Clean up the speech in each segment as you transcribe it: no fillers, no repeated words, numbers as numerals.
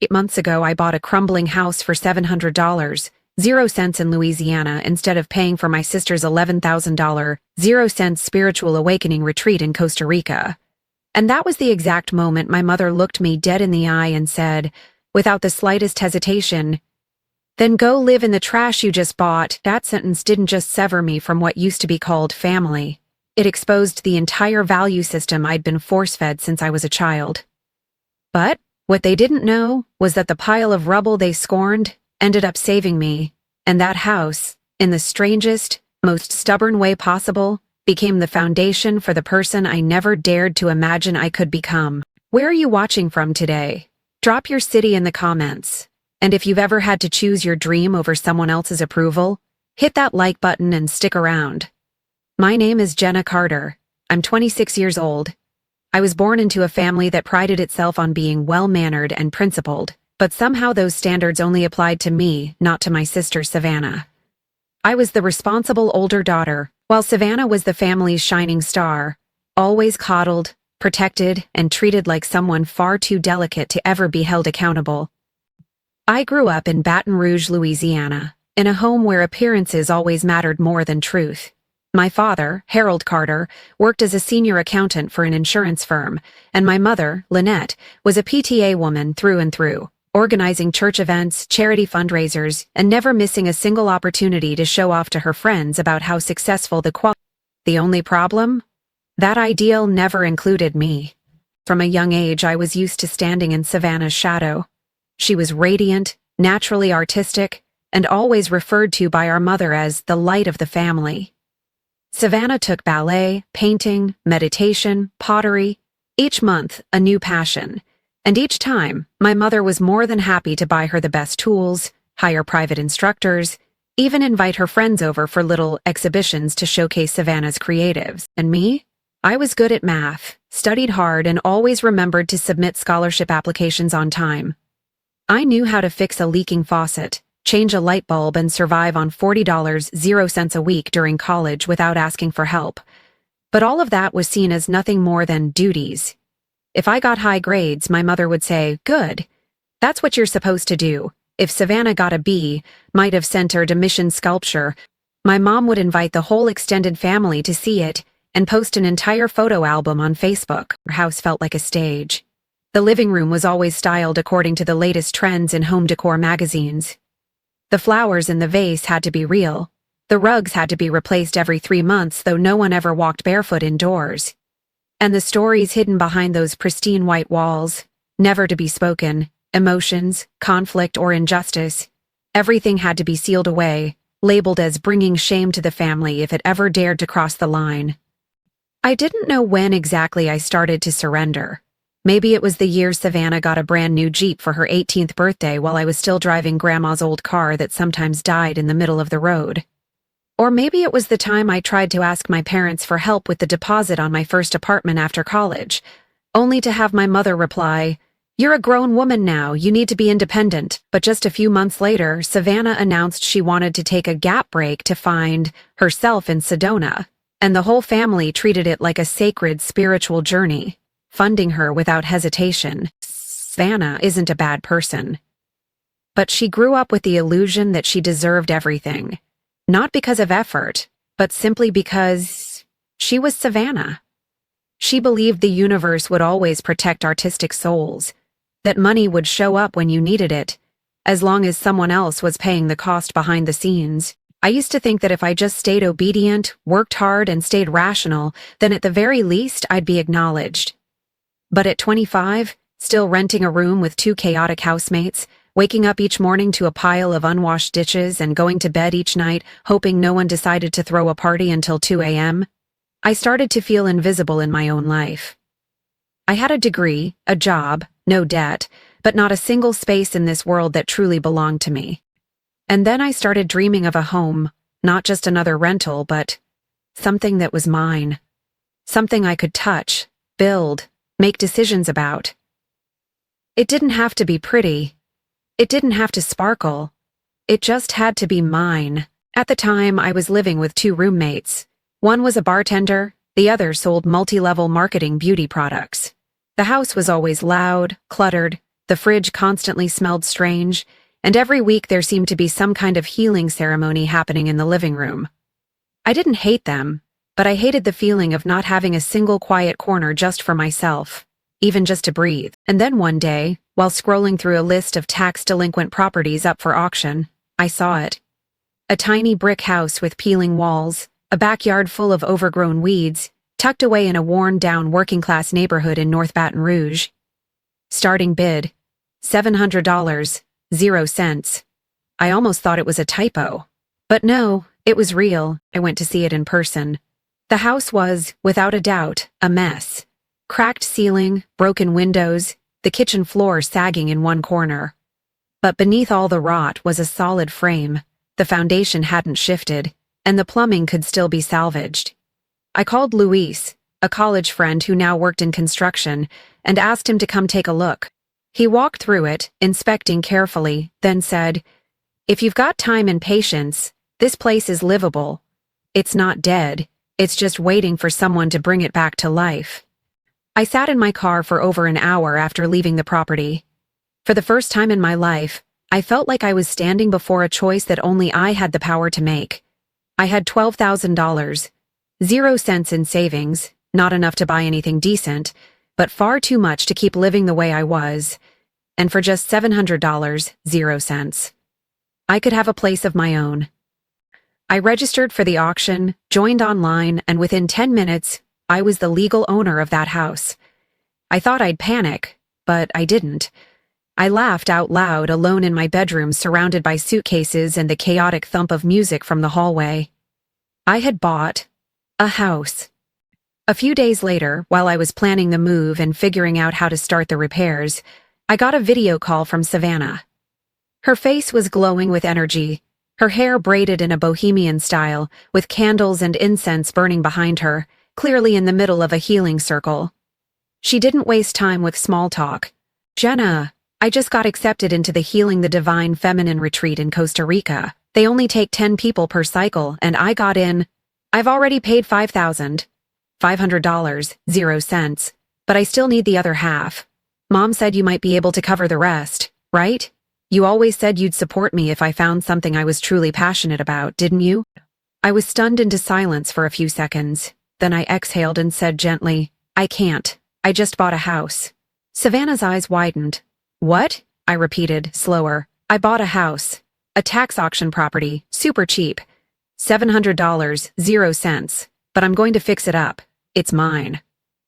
8 months ago, I bought a crumbling house for $700, 0 cents in Louisiana, instead of paying for my sister's $11,000, 0 cents spiritual awakening retreat in Costa Rica. And that was the exact moment my mother looked me dead in the eye and said, without the slightest hesitation, "Then go live in the trash you just bought." That sentence didn't just sever me from what used to be called family. It exposed the entire value system I'd been force-fed since I was a child. But what they didn't know was that the pile of rubble they scorned ended up saving me, and that house, in the strangest, most stubborn way possible, became the foundation for the person I never dared to imagine I could become. Where are you watching from today? Drop your city in the comments. And if you've ever had to choose your dream over someone else's approval, hit that like button and stick around. My name is Jenna Carter. I'm 26 years old. I was born into a family that prided itself on being well-mannered and principled, but somehow those standards only applied to me, not to my sister Savannah. I was the responsible older daughter, while Savannah was the family's shining star, always coddled, protected, and treated like someone far too delicate to ever be held accountable. I grew up in Baton Rouge, Louisiana, in a home where appearances always mattered more than truth. My father, Harold Carter, worked as a senior accountant for an insurance firm, and my mother, Lynette, was a PTA woman through and through, organizing church events, charity fundraisers, and never missing a single opportunity to show off to her friends about how successful The only problem? That ideal never included me. From a young age, I was used to standing in Savannah's shadow. She was radiant, naturally artistic, and always referred to by our mother as the light of the family. Savannah took ballet, painting, meditation, pottery, each month a new passion, and each time my mother was more than happy to buy her the best tools, hire private instructors, even invite her friends over for little exhibitions to showcase Savannah's creatives. And me? I was good at math, studied hard, and always remembered to submit scholarship applications on time. I knew how to fix a leaking faucet, change a light bulb, and survive on $40, 0 cents a week during college without asking for help. But all of that was seen as nothing more than duties. If I got high grades, my mother would say, "Good. That's what you're supposed to do." If Savannah got a B, might have sent her to mission sculpture, my mom would invite the whole extended family to see it and post an entire photo album on Facebook. Her house felt like a stage. The living room was always styled according to the latest trends in home decor magazines. The flowers in the vase had to be real. The rugs had to be replaced every 3 months, though no one ever walked barefoot indoors. And the stories hidden behind those pristine white walls, never to be spoken, emotions, conflict, or injustice, everything had to be sealed away, labeled as bringing shame to the family if it ever dared to cross the line. I didn't know when exactly I started to surrender. Maybe it was the year Savannah got a brand new Jeep for her 18th birthday while I was still driving Grandma's old car that sometimes died in the middle of the road. Or maybe it was the time I tried to ask my parents for help with the deposit on my first apartment after college, only to have my mother reply, "You're a grown woman now, you need to be independent." But just a few months later, Savannah announced she wanted to take a gap break to find herself in Sedona, and the whole family treated it like a sacred spiritual journey, funding her without hesitation. Savannah isn't a bad person. But she grew up with the illusion that she deserved everything. Not because of effort, but simply because she was Savannah. She believed the universe would always protect artistic souls, that money would show up when you needed it, as long as someone else was paying the cost behind the scenes. I used to think that if I just stayed obedient, worked hard, and stayed rational, then at the very least I'd be acknowledged. But at 25, still renting a room with 2 chaotic housemates, waking up each morning to a pile of unwashed dishes, and going to bed each night hoping no one decided to throw a party until 2 a.m., I started to feel invisible in my own life. I had a degree, a job, no debt, but not a single space in this world that truly belonged to me. And then I started dreaming of a home, not just another rental, but something that was mine. Something I could touch, build, make decisions about. It didn't have to be pretty. It didn't have to sparkle. It just had to be mine. At the time, I was living with 2 roommates. One was a bartender, the other sold multi-level marketing beauty products. The house was always loud, cluttered, The fridge constantly smelled strange, and every week there seemed to be some kind of healing ceremony happening in the living room. I didn't hate them, but I hated the feeling of not having a single quiet corner just for myself, even just to breathe. And then one day, while scrolling through a list of tax-delinquent properties up for auction, I saw it. A tiny brick house with peeling walls, a backyard full of overgrown weeds, tucked away in a worn-down working-class neighborhood in North Baton Rouge. Starting bid, $700, 0 cents. I almost thought it was a typo. But no, it was real. I went to see it in person. The house was, without a doubt, a mess. Cracked ceiling, broken windows, the kitchen floor sagging in one corner. But beneath all the rot was a solid frame. The foundation hadn't shifted, and the plumbing could still be salvaged. I called Luis, a college friend who now worked in construction, and asked him to come take a look. He walked through it, inspecting carefully, then said, "If you've got time and patience, this place is livable. It's not dead, it's just waiting for someone to bring it back to life." I sat in my car for over an hour after leaving the property. For the first time in my life, I felt like I was standing before a choice that only I had the power to make. I had $12,000, 0 cents in savings, not enough to buy anything decent, but far too much to keep living the way I was, and for just $700, 0 cents. I could have a place of my own. I registered for the auction, joined online, and within 10 minutes, I was the legal owner of that house. I thought I'd panic, but I didn't. I laughed out loud alone in my bedroom surrounded by suitcases and the chaotic thump of music from the hallway. I had bought a house. A few days later, while I was planning the move and figuring out how to start the repairs, I got a video call from Savannah. Her face was glowing with energy, her hair braided in a bohemian style, with candles and incense burning behind her, clearly in the middle of a healing circle. She didn't waste time with small talk. "Jenna, I just got accepted into the Healing the Divine Feminine retreat in Costa Rica. They only take 10 people per cycle, and I got in. I've already paid $5,500, 0 cents, but I still need the other half. Mom said you might be able to cover the rest, right? You always said you'd support me if I found something I was truly passionate about, didn't you?" I was stunned into silence for a few seconds. Then I exhaled and said gently, "I can't. I just bought a house." Savannah's eyes widened. "What?" I repeated, slower. "I bought a house. A tax auction property, super cheap. $700, 0 cents. But I'm going to fix it up. It's mine."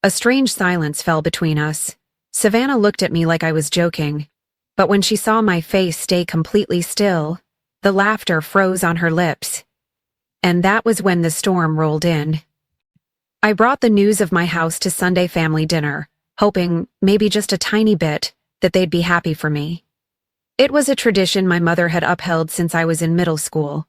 A strange silence fell between us. Savannah looked at me like I was joking. But when she saw my face stay completely still, the laughter froze on her lips. And that was when the storm rolled in. I brought the news of my house to Sunday family dinner, hoping, maybe just a tiny bit, that they'd be happy for me. It was a tradition my mother had upheld since I was in middle school.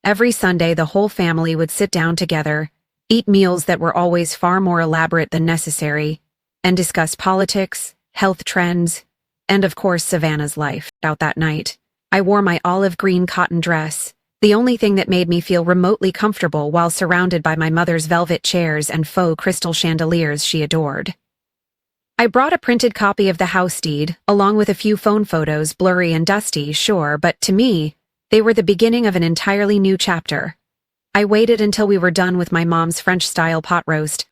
Every Sunday the whole family would sit down together, eat meals that were always far more elaborate than necessary, and discuss politics, health trends, and of course Savannah's life. Out that night, I wore my olive green cotton dress, the only thing that made me feel remotely comfortable while surrounded by my mother's velvet chairs and faux crystal chandeliers she adored. I brought a printed copy of the house deed, along with a few phone photos, blurry and dusty, sure, but to me, they were the beginning of an entirely new chapter. I waited until we were done with my mom's French-style pot roast.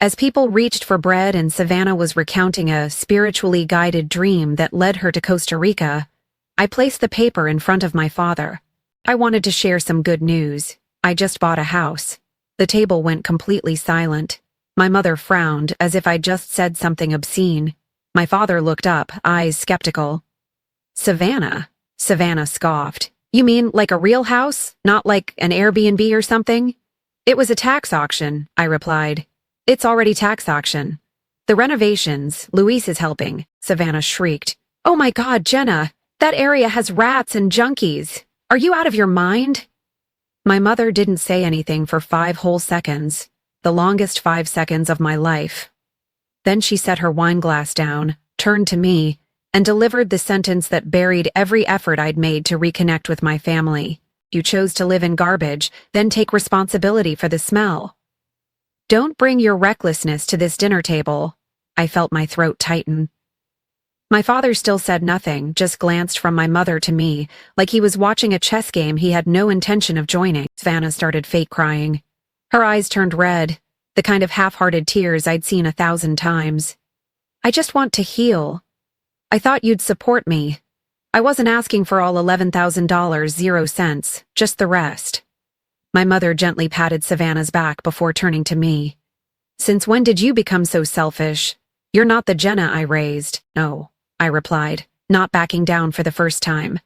As people reached for bread and Savannah was recounting a spiritually guided dream that led her to Costa Rica, I placed the paper in front of my father. I wanted to share some good news. I just bought a house. The table went completely silent. My mother frowned, as if I'd just said something obscene. My father looked up, eyes skeptical. "Savannah?" Savannah scoffed. "You mean like a real house? Not like an Airbnb or something?" "It was a tax auction," I replied. "It's already tax auction. The renovations, Luis is helping," Savannah shrieked. "Oh my God, Jenna, that area has rats and junkies. Are you out of your mind?" My mother didn't say anything for 5 whole seconds, the longest 5 seconds of my life. Then she set her wine glass down, turned to me, and delivered the sentence that buried every effort I'd made to reconnect with my family. "You chose to live in garbage, then take responsibility for the smell. Don't bring your recklessness to this dinner table." I felt my throat tighten. My father still said nothing, just glanced from my mother to me, like he was watching a chess game he had no intention of joining. Savannah started fake crying. Her eyes turned red, the kind of half-hearted tears I'd seen 1,000 times. I just want to heal. I thought you'd support me. I wasn't asking for all $11,000, 0 cents, just the rest. My mother gently patted Savannah's back before turning to me. Since when did you become so selfish? You're not the Jenna I raised. No, I replied, not backing down for the first time.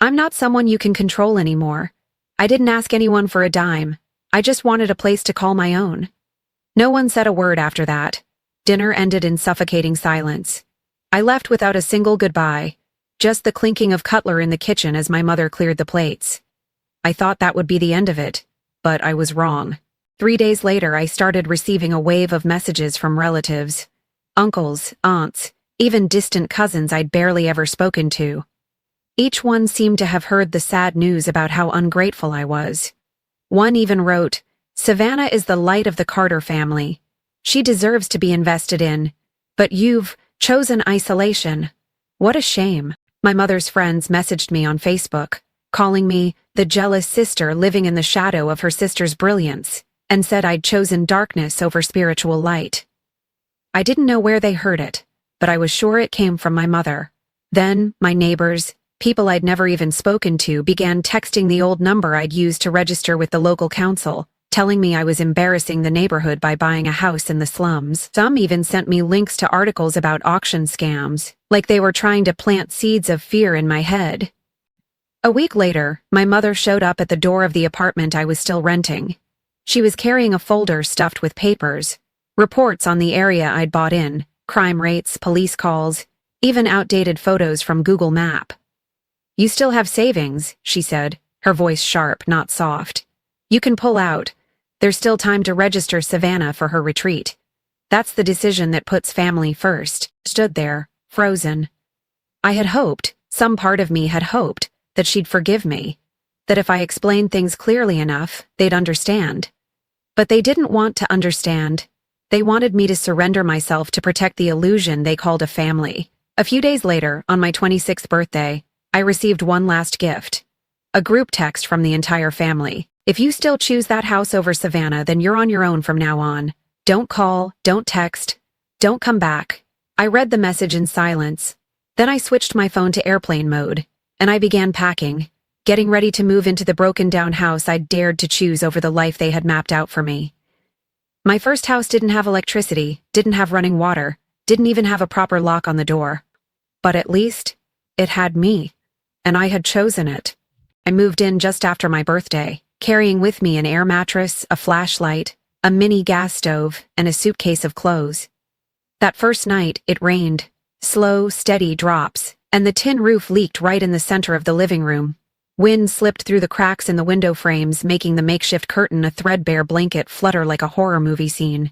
I'm not someone you can control anymore. I didn't ask anyone for a dime. I just wanted a place to call my own. No one said a word after that. Dinner ended in suffocating silence. I left without a single goodbye, just the clinking of cutlery in the kitchen as my mother cleared the plates. I thought that would be the end of it, but I was wrong. 3 days later, I started receiving a wave of messages from relatives. Uncles, aunts, even distant cousins I'd barely ever spoken to. Each one seemed to have heard the sad news about how ungrateful I was. One even wrote, "Savannah is the light of the Carter family. She deserves to be invested in, but you've chosen isolation. What a shame." My mother's friends messaged me on Facebook, calling me the jealous sister living in the shadow of her sister's brilliance, and said I'd chosen darkness over spiritual light. I didn't know where they heard it, but I was sure it came from my mother. Then, my neighbors, people I'd never even spoken to, began texting the old number I'd used to register with the local council, telling me I was embarrassing the neighborhood by buying a house in the slums. Some even sent me links to articles about auction scams, like they were trying to plant seeds of fear in my head. A week later, my mother showed up at the door of the apartment I was still renting. She was carrying a folder stuffed with papers, reports on the area I'd bought in, crime rates, police calls, even outdated photos from Google Map. "You still have savings," she said, her voice sharp, not soft. "You can pull out. There's still time to register Savannah for her retreat. That's the decision that puts family first." Stood there, frozen. I had hoped, some part of me had hoped, that she'd forgive me, that if I explained things clearly enough, they'd understand. But they didn't want to understand. They wanted me to surrender myself to protect the illusion they called a family. A few days later, on my 26th birthday, I received one last gift. A group text from the entire family. "If you still choose that house over Savannah, then you're on your own from now on. Don't call, don't text, don't come back." I read the message in silence. Then I switched my phone to airplane mode, and I began packing, getting ready to move into the broken-down house I'd dared to choose over the life they had mapped out for me. My first house didn't have electricity, didn't have running water, didn't even have a proper lock on the door. But at least, it had me, and I had chosen it. I moved in just after my birthday, carrying with me an air mattress, a flashlight, a mini gas stove, and a suitcase of clothes. That first night, it rained. Slow, steady drops, and the tin roof leaked right in the center of the living room. Wind slipped through the cracks in the window frames, making the makeshift curtain a threadbare blanket flutter like a horror movie scene.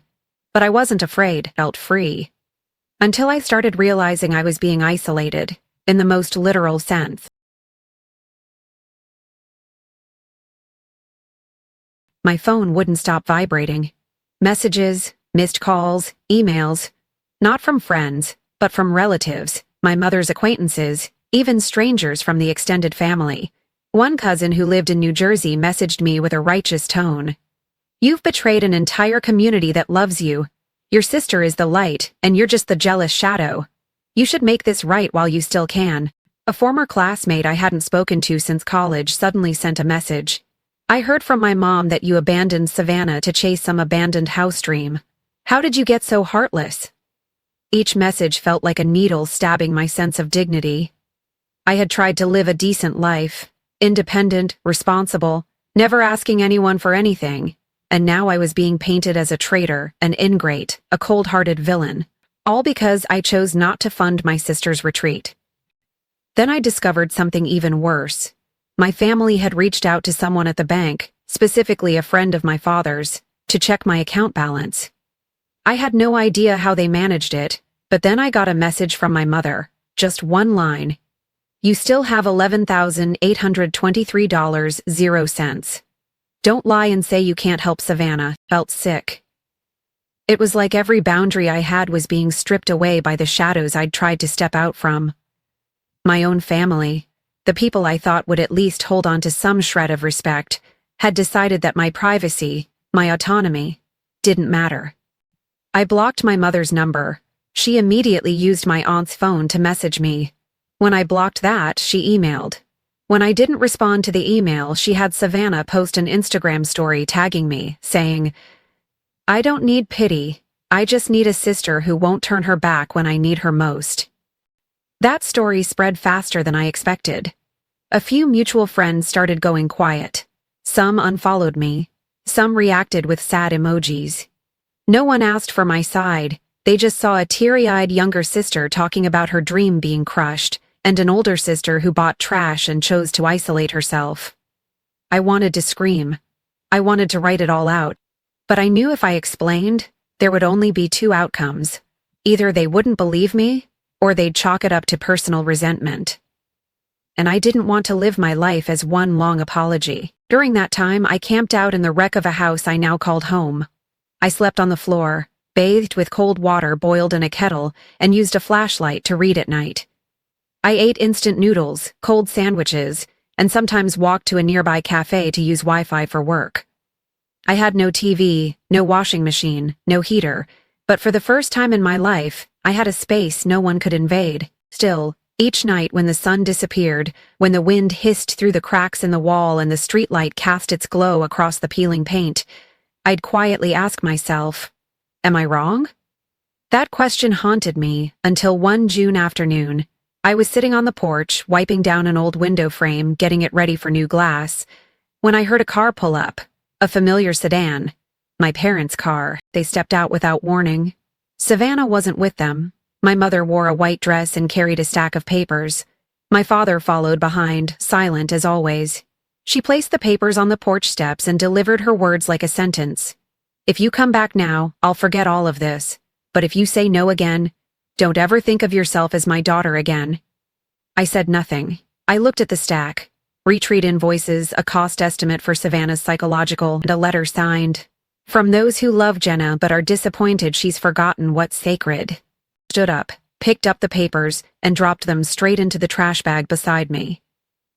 But I wasn't afraid, felt free. Until I started realizing I was being isolated, in the most literal sense. My phone wouldn't stop vibrating. Messages, missed calls, emails. Not from friends, but from relatives, my mother's acquaintances, even strangers from the extended family. One cousin who lived in New Jersey messaged me with a righteous tone. "You've betrayed an entire community that loves you. Your sister is the light, and you're just the jealous shadow. You should make this right while you still can." A former classmate I hadn't spoken to since college suddenly sent a message. "I heard from my mom that you abandoned Savannah to chase some abandoned house dream. How did you get so heartless?" Each message felt like a needle stabbing my sense of dignity. I had tried to live a decent life, independent, responsible, never asking anyone for anything, and now I was being painted as a traitor, an ingrate, a cold-hearted villain, all because I chose not to fund my sister's retreat. Then I discovered something even worse. My family had reached out to someone at the bank, specifically a friend of my father's, to check my account balance. I had no idea how they managed it, but then I got a message from my mother, just one line. "You still have $11,823, 0 cents. Don't lie and say you can't help Savannah." Felt sick. It was like every boundary I had was being stripped away by the shadows I'd tried to step out from. My own family, the people I thought would at least hold on to some shred of respect, had decided that my privacy, my autonomy, didn't matter. I blocked my mother's number. She immediately used my aunt's phone to message me. When I blocked that, she emailed. When I didn't respond to the email, she had Savannah post an Instagram story tagging me, saying, "I don't need pity. I just need a sister who won't turn her back when I need her most." That story spread faster than I expected. A few mutual friends started going quiet. Some unfollowed me. Some reacted with sad emojis. No one asked for my side. They just saw a teary-eyed younger sister talking about her dream being crushed, and an older sister who bought trash and chose to isolate herself. I wanted to scream. I wanted to write it all out. But I knew if I explained, there would only be two outcomes. Either they wouldn't believe me, or they'd chalk it up to personal resentment. And I didn't want to live my life as one long apology. During that time, I camped out in the wreck of a house I now called home. I slept on the floor, bathed with cold water boiled in a kettle, and used a flashlight to read at night. I ate instant noodles, cold sandwiches, and sometimes walked to a nearby cafe to use Wi-Fi for work. I had no TV, no washing machine, no heater, but for the first time in my life, I had a space no one could invade. Still, each night when the sun disappeared, when the wind hissed through the cracks in the wall and the streetlight cast its glow across the peeling paint, I'd quietly ask myself, am I wrong? That question haunted me until one June afternoon. I was sitting on the porch, wiping down an old window frame, getting it ready for new glass, when I heard a car pull up, a familiar sedan. My parents' car. They stepped out without warning. Savannah wasn't with them. My mother wore a white dress and carried a stack of papers. My father followed behind, silent as always. She placed the papers on the porch steps and delivered her words like a sentence. "If you come back now, I'll forget all of this. But if you say no again, don't ever think of yourself as my daughter again." I said nothing. I looked at the stack. Retreat invoices, a cost estimate for Savannah's psychological, and a letter signed, "From those who love Jenna but are disappointed she's forgotten what's sacred." Stood up, picked up the papers, and dropped them straight into the trash bag beside me.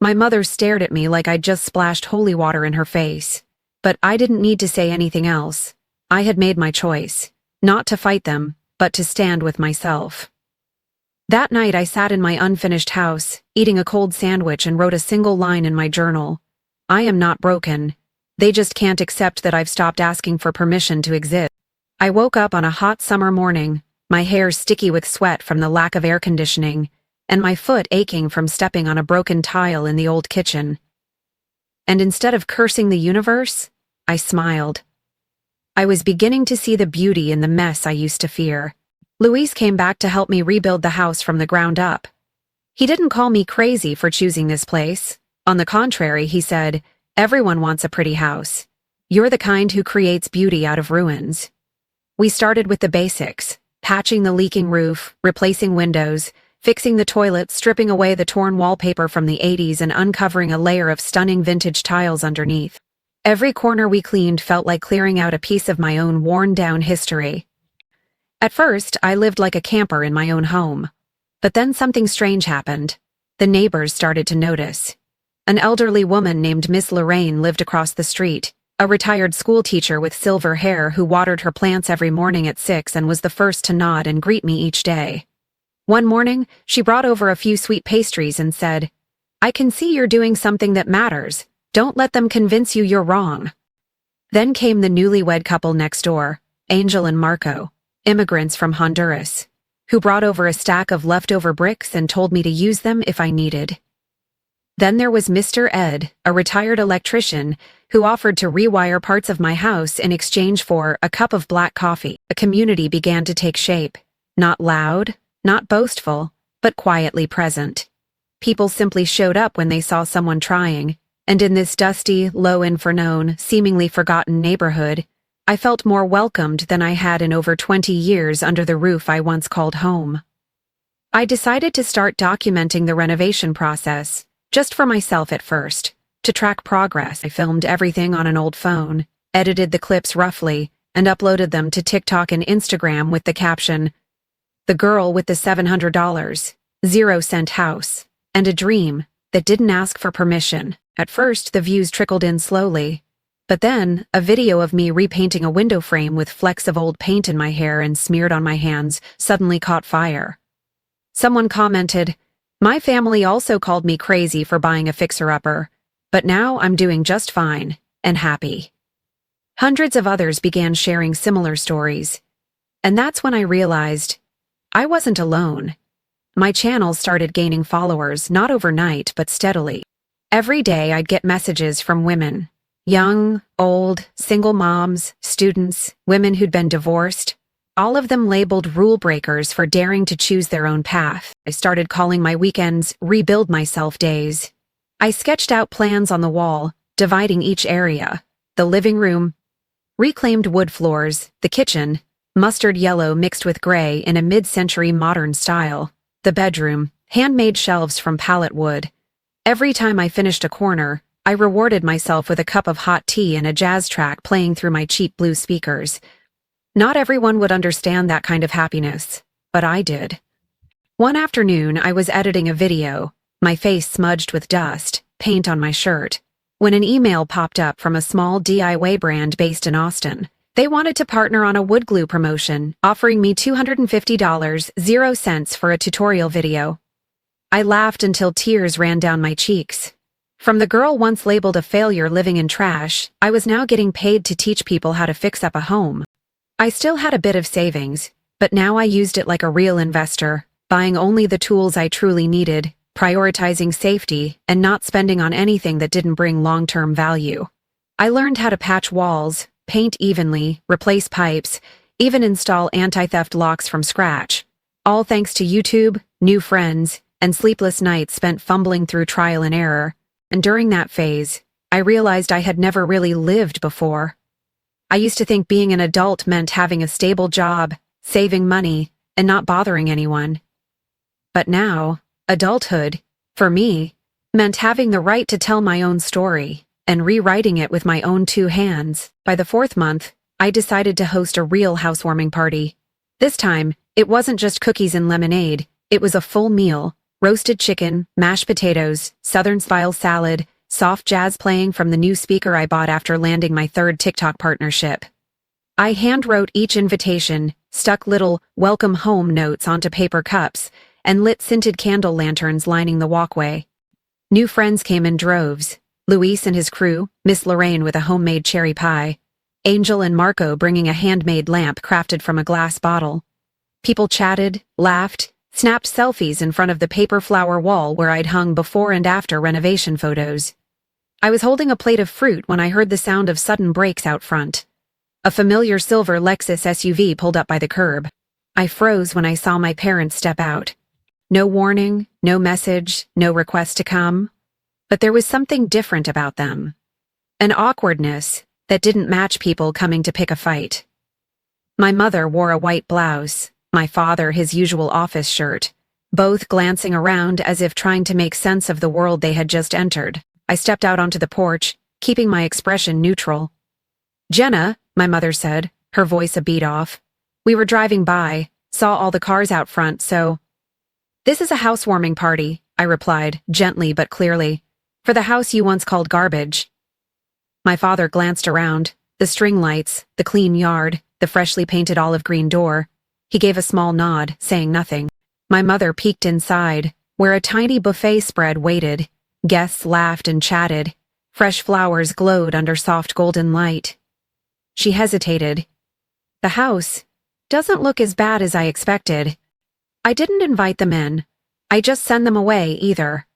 My mother stared at me like I'd just splashed holy water in her face. But I didn't need to say anything else. I had made my choice. Not to fight them, but to stand with myself. That night I sat in my unfinished house, eating a cold sandwich, and wrote a single line in my journal. "I am not broken. They just can't accept that I've stopped asking for permission to exist." I woke up on a hot summer morning, my hair sticky with sweat from the lack of air conditioning, and my foot aching from stepping on a broken tile in the old kitchen. And instead of cursing the universe, I smiled. I was beginning to see the beauty in the mess I used to fear. Luis came back to help me rebuild the house from the ground up. He didn't call me crazy for choosing this place. On the contrary, he said, "Everyone wants a pretty house. You're the kind who creates beauty out of ruins." We started with the basics, patching the leaking roof, replacing windows, fixing the toilet, stripping away the torn wallpaper from the 80s and uncovering a layer of stunning vintage tiles underneath. Every corner we cleaned felt like clearing out a piece of my own worn-down history. At first, I lived like a camper in my own home. But then something strange happened. The neighbors started to notice. An elderly woman named Miss Lorraine lived across the street, a retired school teacher with silver hair who watered her plants every morning at 6 and was the first to nod and greet me each day. One morning, she brought over a few sweet pastries and said, "I can see you're doing something that matters. Don't let them convince you you're wrong." Then came the newlywed couple next door, Angel and Marco, immigrants from Honduras, who brought over a stack of leftover bricks and told me to use them if I needed. Then there was Mr. Ed, a retired electrician, who offered to rewire parts of my house in exchange for a cup of black coffee. A community began to take shape, not loud, not boastful, but quietly present. People simply showed up when they saw someone trying, and in this dusty, low-infraknown, seemingly forgotten neighborhood, I felt more welcomed than I had in over 20 years under the roof I once called home. I decided to start documenting the renovation process, just for myself at first, to track progress. I filmed everything on an old phone, edited the clips roughly, and uploaded them to TikTok and Instagram with the caption, "The girl with the $700, 0-cent house, and a dream that didn't ask for permission." At first, the views trickled in slowly, but then a video of me repainting a window frame with flecks of old paint in my hair and smeared on my hands suddenly caught fire. Someone commented, "My family also called me crazy for buying a fixer-upper, but now I'm doing just fine and happy." Hundreds of others began sharing similar stories, and that's when I realized I wasn't alone. My channel started gaining followers, not overnight, but steadily. Every day I'd get messages from women, young, old, single moms, students, women who'd been divorced, all of them labeled rule breakers for daring to choose their own path. I started calling my weekends rebuild myself days. I sketched out plans on the wall, dividing each area: the living room, reclaimed wood floors; the kitchen, mustard yellow mixed with gray in a mid-century modern style; the bedroom, handmade shelves from pallet wood. Every time I finished a corner, I rewarded myself with a cup of hot tea and a jazz track playing through my cheap blue speakers. Not everyone would understand that kind of happiness, but I did. One afternoon, I was editing a video, my face smudged with dust, paint on my shirt, when an email popped up from a small DIY brand based in Austin. They wanted to partner on a wood glue promotion, offering me $250, 0 cents for a tutorial video. I laughed until tears ran down my cheeks. From the girl once labeled a failure living in trash, I was now getting paid to teach people how to fix up a home. I still had a bit of savings, but now I used it like a real investor, buying only the tools I truly needed, prioritizing safety, and not spending on anything that didn't bring long-term value. I learned how to patch walls, paint evenly, replace pipes, even install anti-theft locks from scratch. All thanks to YouTube, new friends, and sleepless nights spent fumbling through trial and error. And during that phase, I realized I had never really lived before. I used to think being an adult meant having a stable job, saving money, and not bothering anyone. But now, adulthood, for me, meant having the right to tell my own story and rewriting it with my own two hands. By the 4th month, I decided to host a real housewarming party. This time, it wasn't just cookies and lemonade, it was a full meal: roasted chicken, mashed potatoes, Southern-style salad, soft jazz playing from the new speaker I bought after landing my 3rd TikTok partnership. I hand-wrote each invitation, stuck little welcome home notes onto paper cups, and lit scented candle lanterns lining the walkway. New friends came in droves: Luis and his crew, Miss Lorraine with a homemade cherry pie, Angel and Marco bringing a handmade lamp crafted from a glass bottle. People chatted, laughed, snapped selfies in front of the paper flower wall where I'd hung before and after renovation photos. I was holding a plate of fruit when I heard the sound of sudden brakes out front. A familiar silver Lexus SUV pulled up by the curb. I froze when I saw my parents step out. No warning, no message, no request to come. But there was something different about them. An awkwardness that didn't match people coming to pick a fight. My mother wore a white blouse, my father his usual office shirt, both glancing around as if trying to make sense of the world they had just entered. I stepped out onto the porch, keeping my expression neutral. "Jenna," my mother said, her voice a beat off. "We were driving by, saw all the cars out front, so—" "This is a housewarming party," I replied, gently but clearly, "for the house you once called garbage." My father glanced around, the string lights, the clean yard, the freshly painted olive green door. He gave a small nod, saying nothing. My mother peeked inside, where a tiny buffet spread waited. Guests laughed and chatted. Fresh flowers glowed under soft golden light. She hesitated. "The house doesn't look as bad as I expected." I didn't invite them in. I just sent them away, either.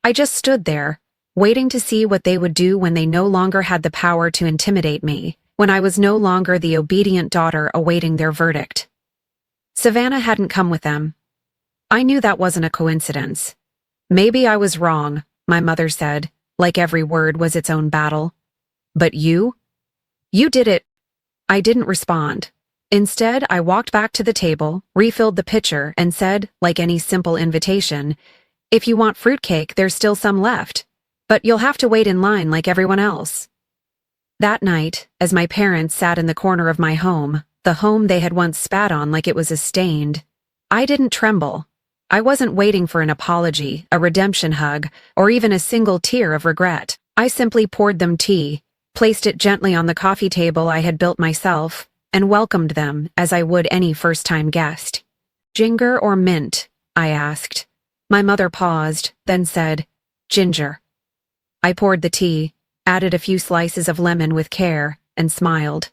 I just stood there, waiting to see what they would do when they no longer had the power to intimidate me, when I was no longer the obedient daughter awaiting their verdict. Savannah hadn't come with them. I knew that wasn't a coincidence. "Maybe I was wrong," my mother said, like every word was its own battle. "But you? You did it." I didn't respond. Instead, I walked back to the table, refilled the pitcher, and said, like any simple invitation, "If you want fruitcake, there's still some left, but you'll have to wait in line like everyone else." That night, as my parents sat in the corner of my home, the home they had once spat on like it was a stained, I didn't tremble. I wasn't waiting for an apology, a redemption hug, or even a single tear of regret. I simply poured them tea, placed it gently on the coffee table I had built myself, and welcomed them as I would any first-time guest. "Ginger or mint?" I asked. My mother paused, then said, "Ginger." I poured the tea, added a few slices of lemon with care, and smiled.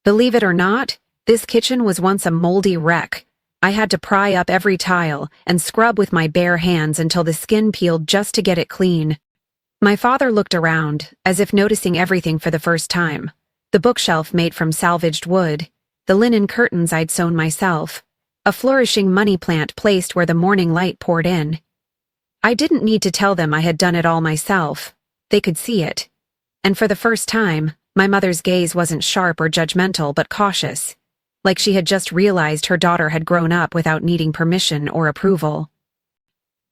Believe it or not, this kitchen was once a moldy wreck. I had to pry up every tile and scrub with my bare hands until the skin peeled just to get it clean. My father looked around, as if noticing everything for the first time. The bookshelf made from salvaged wood, the linen curtains I'd sewn myself, a flourishing money plant placed where the morning light poured in. I didn't need to tell them I had done it all myself. They could see it. And for the first time, my mother's gaze wasn't sharp or judgmental but cautious, like she had just realized her daughter had grown up without needing permission or approval.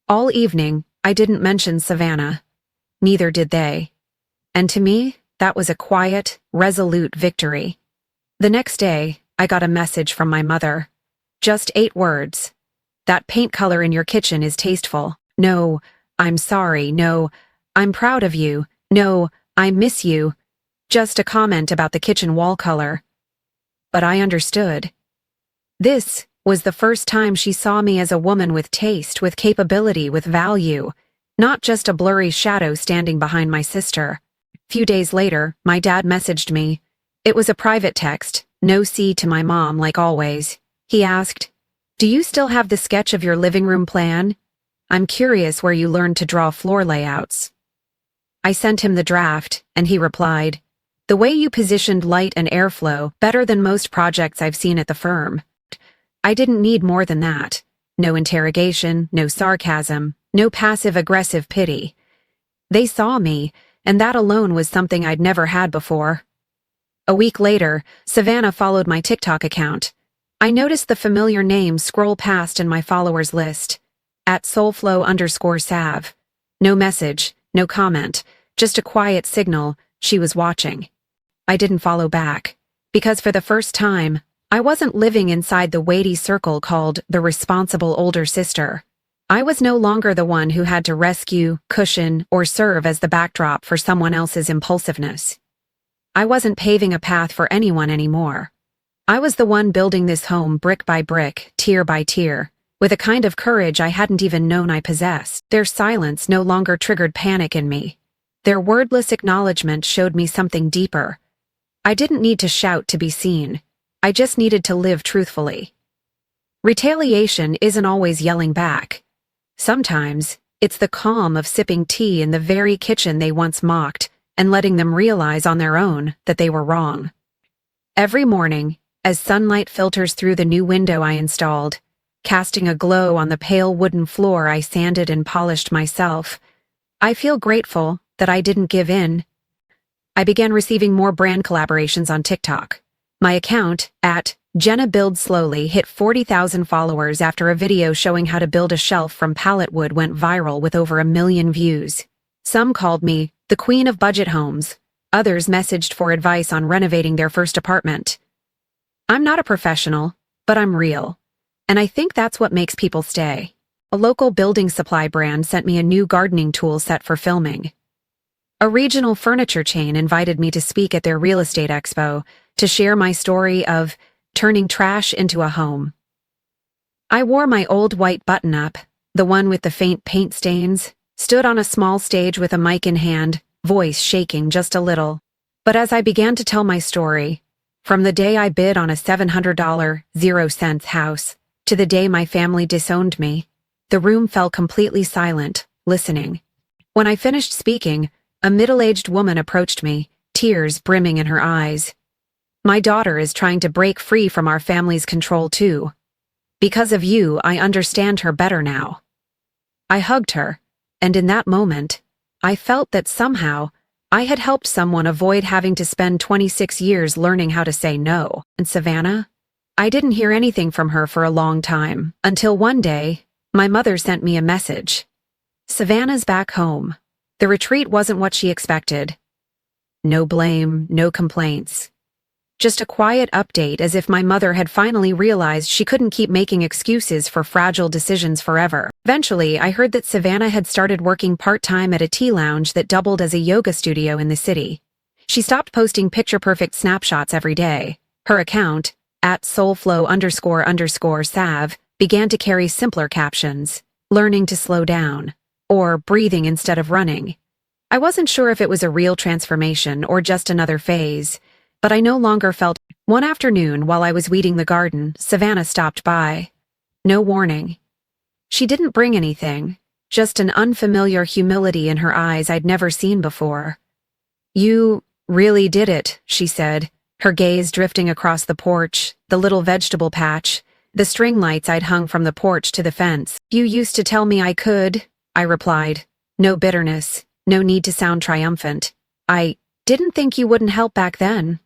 All evening, I didn't mention Savannah. Neither did they. And to me, that was a quiet, resolute victory. The next day, I got a message from my mother. Just 8 words. "That paint color in your kitchen is tasteful. No, I'm sorry. No, I'm proud of you. No, I miss you." Just a comment about the kitchen wall color. But I understood. This was the first time she saw me as a woman with taste, with capability, with value, not just a blurry shadow standing behind my sister. Few days later, my dad messaged me. It was a private text, no C to my mom like always. He asked, "Do you still have the sketch of your living room plan? I'm curious where you learned to draw floor layouts." I sent him the draft, and he replied, "The way you positioned light and airflow, better than most projects I've seen at the firm." I didn't need more than that. No interrogation, no sarcasm, no passive-aggressive pity. They saw me, and that alone was something I'd never had before. A week later, Savannah followed my TikTok account. I noticed the familiar name scroll past in my followers list, @soulflow_sav. No message, no comment, just a quiet signal she was watching. I didn't follow back, because for the first time, I wasn't living inside the weighty circle called the responsible older sister. I was no longer the one who had to rescue, cushion, or serve as the backdrop for someone else's impulsiveness. I wasn't paving a path for anyone anymore. I was the one building this home brick by brick, tier by tier, with a kind of courage I hadn't even known I possessed. Their silence no longer triggered panic in me. Their wordless acknowledgement showed me something deeper. I didn't need to shout to be seen. I just needed to live truthfully. Retaliation isn't always yelling back. Sometimes, it's the calm of sipping tea in the very kitchen they once mocked and letting them realize on their own that they were wrong. Every morning, as sunlight filters through the new window I installed, casting a glow on the pale wooden floor I sanded and polished myself, I feel grateful that I didn't give in. I began receiving more brand collaborations on TikTok. My account, @JennaBuildSlowly, hit 40,000 followers after a video showing how to build a shelf from pallet wood went viral with over 1 million views. Some called me the queen of budget homes. Others messaged for advice on renovating their first apartment. I'm not a professional, but I'm real. And I think that's what makes people stay. A local building supply brand sent me a new gardening tool set for filming. A regional furniture chain invited me to speak at their real estate expo to share my story of turning trash into a home. I wore my old white button-up, the one with the faint paint stains, stood on a small stage with a mic in hand, voice shaking just a little. But as I began to tell my story, from the day I bid on a $700 0-cent house to the day my family disowned me, the room fell completely silent, listening. When I finished speaking, a middle-aged woman approached me, tears brimming in her eyes. "My daughter is trying to break free from our family's control too. Because of you, I understand her better now." I hugged her, and in that moment, I felt that somehow I had helped someone avoid having to spend 26 years learning how to say no. And Savannah? I didn't hear anything from her for a long time, until one day, my mother sent me a message. "Savannah's back home. The retreat wasn't what she expected." No blame, no complaints. Just a quiet update as if my mother had finally realized she couldn't keep making excuses for fragile decisions forever. Eventually, I heard that Savannah had started working part-time at a tea lounge that doubled as a yoga studio in the city. She stopped posting picture-perfect snapshots every day. Her account, @soulflow__sav, began to carry simpler captions, learning to slow down, or breathing instead of running. I wasn't sure if it was a real transformation or just another phase, but I no longer felt. One afternoon, while I was weeding the garden, Savannah stopped by. No warning. She didn't bring anything, just an unfamiliar humility in her eyes I'd never seen before. "You really did it," she said, her gaze drifting across the porch, the little vegetable patch, the string lights I'd hung from the porch to the fence. "You used to tell me I could," I replied. No bitterness, no need to sound triumphant. "I didn't think you wouldn't help back then.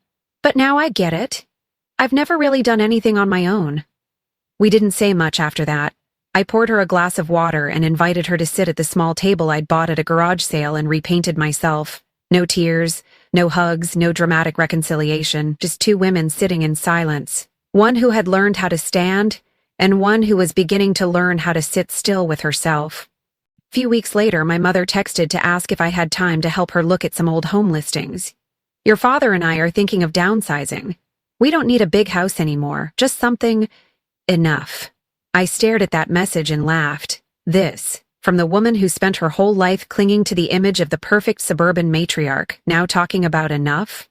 But now I get it. I've never really done anything on my own." We didn't say much after that. I poured her a glass of water and invited her to sit at the small table I'd bought at a garage sale and repainted myself. No tears, no hugs, no dramatic reconciliation, just two women sitting in silence. One who had learned how to stand, and one who was beginning to learn how to sit still with herself. A few weeks later, my mother texted to ask if I had time to help her look at some old home listings. "Your father and I are thinking of downsizing. We don't need a big house anymore, just something enough." I stared at that message and laughed. This, from the woman who spent her whole life clinging to the image of the perfect suburban matriarch, now talking about enough?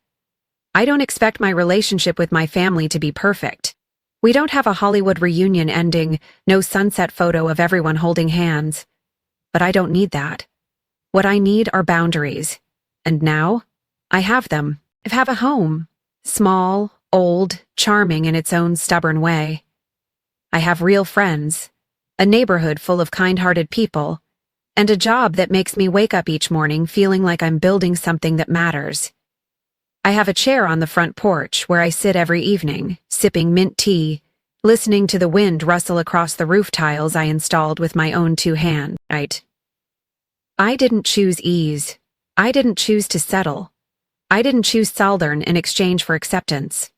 I don't expect my relationship with my family to be perfect. We don't have a Hollywood reunion ending, no sunset photo of everyone holding hands. But I don't need that. What I need are boundaries. And now, I have them. I have a home. Small, old, charming in its own stubborn way. I have real friends, a neighborhood full of kind-hearted people, and a job that makes me wake up each morning feeling like I'm building something that matters. I have a chair on the front porch where I sit every evening, sipping mint tea, listening to the wind rustle across the roof tiles I installed with my own two hands. I didn't choose ease. I didn't choose to settle. I didn't choose Southern in exchange for acceptance.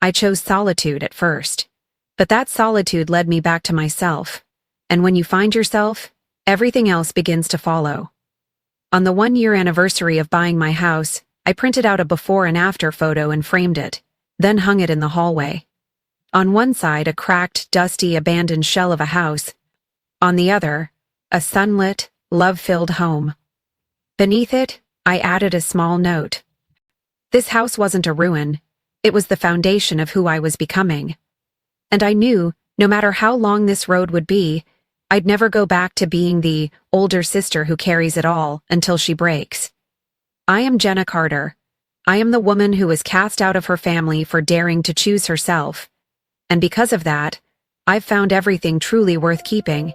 I chose solitude at first. But that solitude led me back to myself. And when you find yourself, everything else begins to follow. On the 1-year anniversary of buying my house, I printed out a before and after photo and framed it, then hung it in the hallway. On one side, a cracked, dusty, abandoned shell of a house. On the other, a sunlit, love-filled home. Beneath it, I added a small note. This house wasn't a ruin. It was the foundation of who I was becoming. And I knew, no matter how long this road would be, I'd never go back to being the older sister who carries it all until she breaks. I am Jenna Carter. I am the woman who was cast out of her family for daring to choose herself. And because of that, I've found everything truly worth keeping.